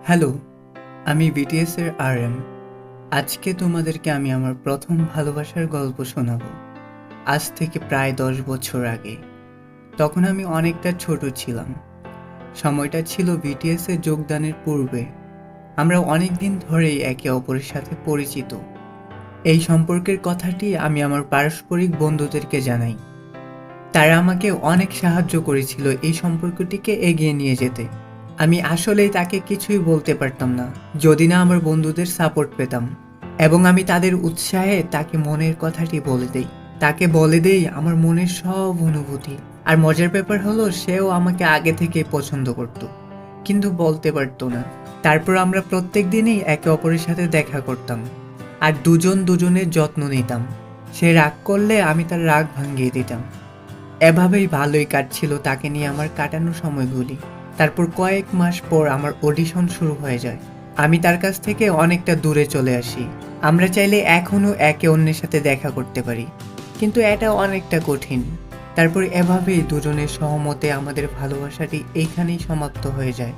Hello, আমি বিটিএসের RM। আজকে তোমাদেরকে আমি আমার প্রথম ভালোবাসার গল্প শোনাবো। আজ থেকে প্রায় 10 বছর আগে। তখন আমি অনেকটা ছোট ছিলাম। সময়টা ছিল বিটিএসে যোগদানের পূর্বে। আমরা অনেক দিন ধরেই একে অপরের সাথে পরিচিত। এই সম্পর্কের কথাটি আমি আমার পারস্পরিক বন্ধুদেরকে জানাই। তারা আমাকে অনেক সাহায্য করেছিল এই সম্পর্কটিকে এগিয়ে নিয়ে যেতে। আমি আসলেই তাকে কিছুই বলতে পারতাম না যদি না আমার বন্ধুদের সাপোর্ট পেতাম, এবং আমি তাদের উৎসাহে তাকে মনের কথাটি বলে দেই। তাকে বলে দেই আমার মনের সব অনুভূতি। আর মজার ব্যাপার হলো, সেও আমাকে আগে থেকেই পছন্দ করত, কিন্তু বলতে পারতো না। তারপর আমরা প্রত্যেক দিনই একে অপরের সাথে দেখা করতাম, আর দুজন দুজনের যত্ন নিতাম। সে রাগ করলে আমি তার রাগ ভাঙিয়ে দিতাম। এভাবেই ভালোই কাটছিল তাকে নিয়ে আমার কাটানো সময়গুলি। তারপর কয়েক মাস পর আমার অডিশন শুরু হয়ে যায়। আমি তার কাছ থেকে অনেকটা দূরে চলে আসি। আমরা চাইলে এখনও একে অন্যের সাথে দেখা করতে পারি, কিন্তু এটা অনেকটা কঠিন। তারপর এভাবেই দুজনের সহমতে আমাদের ভালোবাসাটি এইখানেই সমাপ্ত হয়ে যায়।